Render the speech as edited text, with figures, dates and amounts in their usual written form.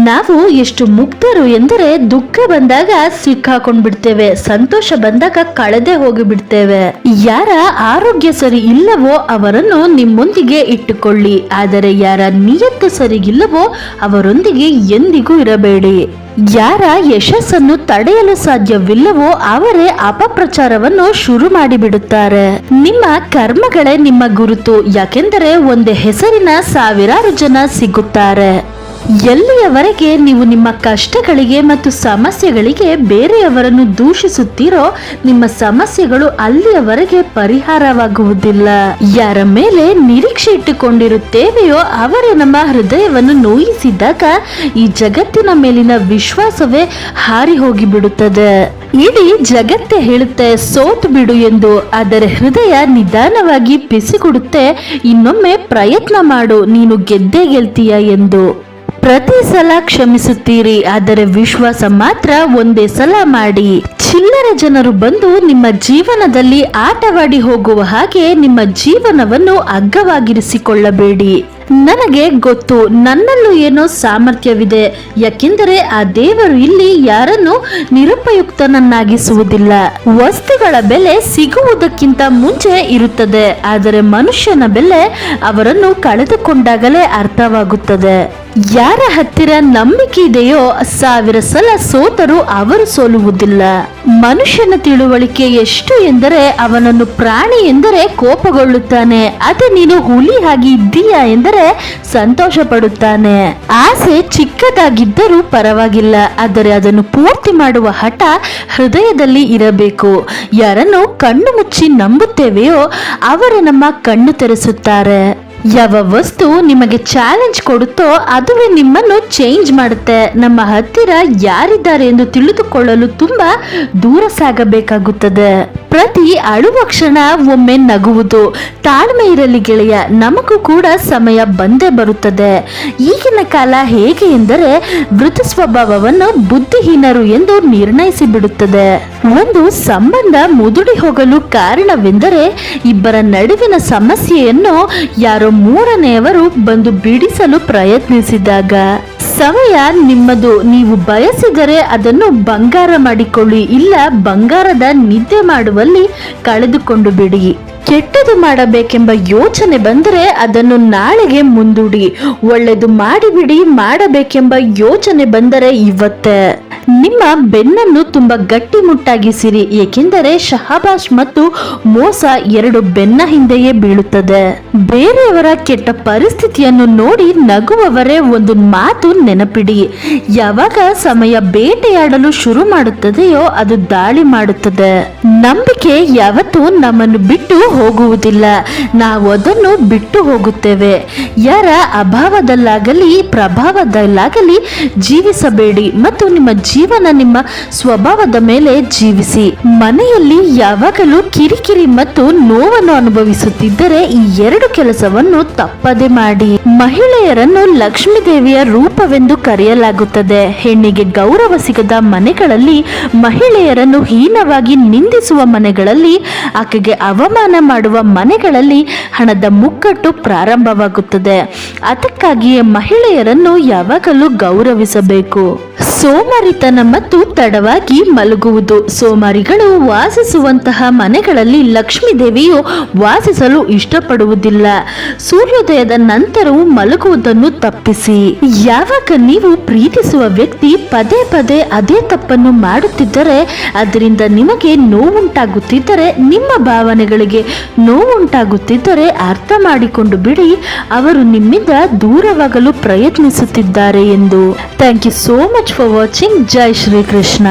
ನಾವು ಎಷ್ಟು ಮುಗ್ಧರು ಎಂದರೆ ದುಃಖ ಬಂದಾಗ ಸಿಕ್ಕಾಕೊಂಡ್ಬಿಡ್ತೇವೆ, ಸಂತೋಷ ಬಂದಾಗ ಕಳೆದೇ ಹೋಗಿಬಿಡ್ತೇವೆ. ಯಾರ ಆರೋಗ್ಯ ಸರಿ ಇಲ್ಲವೋ ಅವರನ್ನು ನಿಮ್ಮೊಂದಿಗೆ ಇಟ್ಟುಕೊಳ್ಳಿ, ಆದರೆ ಯಾರ ನಿಯತ್ತು ಸರಿಗಿಲ್ಲವೋ ಅವರೊಂದಿಗೆ ಎಂದಿಗೂ ಇರಬೇಡಿ. ಯಾರ ಯಶಸ್ಸನ್ನು ತಡೆಯಲು ಸಾಧ್ಯವಿಲ್ಲವೋ ಅವರೇ ಅಪಪ್ರಚಾರವನ್ನು ಶುರು ಮಾಡಿಬಿಡುತ್ತಾರೆ. ನಿಮ್ಮ ಕರ್ಮಗಳೇ ನಿಮ್ಮ ಗುರುತು, ಯಾಕೆಂದರೆ ಒಂದೇ ಹೆಸರಿನ ಸಾವಿರಾರು ಜನ ಸಿಗುತ್ತಾರೆ. ಎಲ್ಲಿಯವರೆಗೆ ನೀವು ನಿಮ್ಮ ಕಷ್ಟಗಳಿಗೆ ಮತ್ತು ಸಮಸ್ಯೆಗಳಿಗೆ ಬೇರೆಯವರನ್ನು ದೂಷಿಸುತ್ತೀರೋ ನಿಮ್ಮ ಸಮಸ್ಯೆಗಳು ಅಲ್ಲಿಯವರೆಗೆ ಪರಿಹಾರವಾಗುವುದಿಲ್ಲ. ಯಾರ ಮೇಲೆ ನಿರೀಕ್ಷೆ ಇಟ್ಟುಕೊಂಡಿರುತ್ತೇವೆಯೋ ಅವರೇ ನಮ್ಮ ಹೃದಯವನ್ನು ನೋಯಿಸಿದಾಗ ಈ ಜಗತ್ತಿನ ಮೇಲಿನ ವಿಶ್ವಾಸವೇ ಹಾರಿ ಹೋಗಿಬಿಡುತ್ತದೆ. ಇಡೀ ಜಗತ್ತೇ ಹೇಳುತ್ತೆ ಸೋತು ಬಿಡು ಎಂದು, ಆದರೆ ಹೃದಯ ನಿಧಾನವಾಗಿ ಪಿಸಿಕೊಡುತ್ತೆ ಇನ್ನೊಮ್ಮೆ ಪ್ರಯತ್ನ ಮಾಡು, ನೀನು ಗೆದ್ದೇ ಗೆಲ್ತೀಯ ಎಂದು. ಪ್ರತಿ ಸಲ ಕ್ಷಮಿಸುತ್ತೀರಿ, ಆದರೆ ವಿಶ್ವಾಸ ಮಾತ್ರ ಒಂದೇ ಸಲ ಮಾಡಿ. ಚಿಲ್ಲರೆ ಜನರು ಬಂದು ನಿಮ್ಮ ಜೀವನದಲ್ಲಿ ಆಟವಾಡಿ ಹೋಗುವ ಹಾಗೆ ನಿಮ್ಮ ಜೀವನವನ್ನು ಅಗ್ಗವಾಗಿರಿಸಿಕೊಳ್ಳಬೇಡಿ. ನನಗೆ ಗೊತ್ತು ನನ್ನಲ್ಲೂ ಏನೋ ಸಾಮರ್ಥ್ಯವಿದೆ, ಯಾಕೆಂದರೆ ಆ ದೇವರು ಇಲ್ಲಿ ಯಾರನ್ನು ನಿರುಪಯುಕ್ತನನ್ನಾಗಿಸುವುದಿಲ್ಲ. ವಸ್ತುಗಳ ಬೆಲೆ ಸಿಗುವುದಕ್ಕಿಂತ ಮುಂಚೆ ಇರುತ್ತದೆ, ಆದರೆ ಮನುಷ್ಯನ ಬೆಲೆ ಅವರನ್ನು ಕಳೆದುಕೊಂಡಾಗಲೇ ಅರ್ಥವಾಗುತ್ತದೆ. ಯಾರ ಹತ್ತಿರ ನಂಬಿಕೆ ಇದೆಯೋ 1000 ಸಲ ಸೋತರೂ ಅವರು ಸೋಲುವುದಿಲ್ಲ. ಮನುಷ್ಯನ ತಿಳುವಳಿಕೆ ಎಷ್ಟು ಎಂದರೆ ಅವನನ್ನು ಪ್ರಾಣಿ ಎಂದರೆ ಕೋಪಗೊಳ್ಳುತ್ತಾನೆ, ಅದೇ ನೀನು ಹುಲಿ ಆಗಿ ಇದ್ದೀಯಾ ಎಂದರೆ ಸಂತೋಷ ಪಡುತ್ತಾನೆ. ಆಸೆ ಚಿಕ್ಕದಾಗಿದ್ದರೂ ಪರವಾಗಿಲ್ಲ, ಆದರೆ ಅದನ್ನು ಪೂರ್ತಿ ಮಾಡುವ ಹಠ ಹೃದಯದಲ್ಲಿ ಇರಬೇಕು. ಯಾರನ್ನು ಕಣ್ಣು ಮುಚ್ಚಿ ನಂಬುತ್ತೇವೆಯೋ ಅವರೇ ನಮ್ಮ ಕಣ್ಣು ತೆರೆಸುತ್ತಾರೆ. ಯಾವ ವಸ್ತು ನಿಮಗೆ ಚಾಲೆಂಜ್ ಕೊಡುತ್ತೋ ಅದುವೇ ನಿಮ್ಮನ್ನು ಚೇಂಜ್ ಮಾಡುತ್ತೆ. ನಮ್ಮ ಹತ್ತಿರ ಯಾರಿದ್ದಾರೆ ಎಂದು ತಿಳಿದುಕೊಳ್ಳಲು ತುಂಬಾ ದೂರ ಸಾಗಬೇಕಾಗುತ್ತದೆ. ಪ್ರತಿ ಅಳುವ ಕ್ಷಣ ಒಮ್ಮೆ ನಗುವುದು. ತಾಳ್ಮೆ ಇರಲಿ ಗೆಳೆಯ, ನಮಗೂ ಕೂಡ ಸಮಯ ಬಂದೇ ಬರುತ್ತದೆ. ಈಗಿನ ಕಾಲ ಹೇಗೆ ಎಂದರೆ ಮೃದು ಸ್ವಭಾವವನ್ನು ಬುದ್ಧಿಹೀನರು ಎಂದು ನಿರ್ಣಯಿಸಿ ಬಿಡುತ್ತದೆ. ಒಂದು ಸಂಬಂಧ ಮುದುಡಿ ಹೋಗಲು ಕಾರಣವೆಂದರೆ ಇಬ್ಬರ ನಡುವಿನ ಸಮಸ್ಯೆಯನ್ನು ಯಾರೋ ಮೂರನೆಯವರು ಬಂದು ಬಿಡಿಸಲು ಪ್ರಯತ್ನಿಸಿದಾಗ. ಸಮಯ ನಿಮ್ಮದು, ನೀವು ಬಯಸಿದರೆ ಅದನ್ನು ಬಂಗಾರ ಮಾಡಿಕೊಳ್ಳಿ, ಇಲ್ಲ ಬಂಗಾರದ ನಿದ್ದೆ ಮಾಡುವಲ್ಲಿ ಕಳೆದುಕೊಂಡು ಬಿಡಿ. ಕೆಟ್ಟದು ಮಾಡಬೇಕೆಂಬ ಯೋಚನೆ ಬಂದರೆ ಅದನ್ನು ನಾಳೆಗೆ ಮುಂದೂಡಿ. ಒಳ್ಳೆದು ಮಾಡಿಬಿಡಿ, ಮಾಡಬೇಕೆಂಬ ಯೋಚನೆ ಬಂದರೆ ಇವತ್ತೇ. ನಿಮ್ಮ ಬೆನ್ನನ್ನು ತುಂಬಾ ಗಟ್ಟಿಮುಟ್ಟಾಗಿಸಿರಿ, ಏಕೆಂದರೆ ಶಹಬಾಷ್ ಮತ್ತು ಮೋಸ ಎರಡು ಬೆನ್ನ ಹಿಂದೆಯೇ ಬೀಳುತ್ತದೆ. ಬೇರೆಯವರ ಕೆಟ್ಟ ಪರಿಸ್ಥಿತಿಯನ್ನು ನೋಡಿ ನಗುವವರೇ ಒಂದು ಮಾತು ನೆನಪಿಡಿ, ಯಾವಾಗ ಸಮಯ ಬೇಟೆಯಾಡಲು ಶುರು ಮಾಡುತ್ತದೆಯೋ ಅದು ದಾಳಿ ಮಾಡುತ್ತದೆ. ನಂಬಿಕೆ ಯಾವತ್ತೂ ನಮ್ಮನ್ನು ಬಿಟ್ಟು ಹೋಗುವುದಿಲ್ಲ, ನಾವು ಅದನ್ನು ಬಿಟ್ಟು ಹೋಗುತ್ತೇವೆ. ಯಾರ ಅಭಾವದಲ್ಲಾಗಲಿ ಪ್ರಭಾವದಲ್ಲಾಗಲಿ ಜೀವಿಸಬೇಡಿ ಮತ್ತು ನಿಮ್ಮ ಜೀವನ ನಿಮ್ಮ ಸ್ವಭಾವದ ಮೇಲೆ ಜೀವಿಸಿ. ಮನೆಯಲ್ಲಿ ಯಾವಾಗಲೂ ಕಿರಿಕಿರಿ ಮತ್ತು ನೋವನ್ನು ಅನುಭವಿಸುತ್ತಿದ್ದರೆ ಈ ಎರಡು ಕೆಲಸವನ್ನು ತಪ್ಪದೆ ಮಾಡಿ. ಮಹಿಳೆಯರನ್ನು ಲಕ್ಷ್ಮೀ ದೇವಿಯ ರೂಪವೆಂದು ಕರೆಯಲಾಗುತ್ತದೆ. ಹೆಣ್ಣಿಗೆ ಗೌರವ ಸಿಗದ ಮನೆಗಳಲ್ಲಿ, ಮಹಿಳೆಯರನ್ನು ಹೀನವಾಗಿ ನಿಂದಿಸುವ ಮನೆಗಳಲ್ಲಿ, ಆಕೆಗೆ ಅವಮಾನ ಮಾಡುವ ಮನೆಗಳಲ್ಲಿ ಹಣದ ಮುಗ್ಗಟ್ಟು ಪ್ರಾರಂಭವಾಗುತ್ತದೆ. ಅದಕ್ಕಾಗಿಯೇ ಮಹಿಳೆಯರನ್ನು ಯಾವಾಗಲೂ ಗೌರವಿಸಬೇಕು. ಸೋಮಾರಿತನ ಮತ್ತು ತಡವಾಗಿ ಮಲಗುವುದು. ಸೋಮಾರಿಗಳು ವಾಸಿಸುವಂತಹ ಮನೆಗಳಲ್ಲಿ ಲಕ್ಷ್ಮೀ ದೇವಿಯು ವಾಸಿಸಲು ಇಷ್ಟಪಡುವುದಿಲ್ಲ. ಸೂರ್ಯೋದಯದ ನಂತರವೂ ಮಲಗುವುದನ್ನು ತಪ್ಪಿಸಿ. ಯಾವಾಗ ನೀವು ಪ್ರೀತಿಸುವ ವ್ಯಕ್ತಿ ಪದೇ ಪದೇ ಅದೇ ತಪ್ಪನ್ನು ಮಾಡುತ್ತಿದ್ದರೆ, ಅದರಿಂದ ನಿಮಗೆ ನೋವುಂಟಾಗುತ್ತಿದ್ದರೆ, ನಿಮ್ಮ ಭಾವನೆಗಳಿಗೆ ನೋವುಂಟಾಗುತ್ತಿದ್ದರೆ ಅರ್ಥ ಮಾಡಿಕೊಂಡು ಬಿಡಿ, ಅವರು ನಿಮ್ಮಿಂದ ದೂರವಾಗಲು ಪ್ರಯತ್ನಿಸುತ್ತಿದ್ದಾರೆ ಎಂದು. Thank you so much for watching. ಜೈ ಶ್ರೀ ಕೃಷ್ಣ.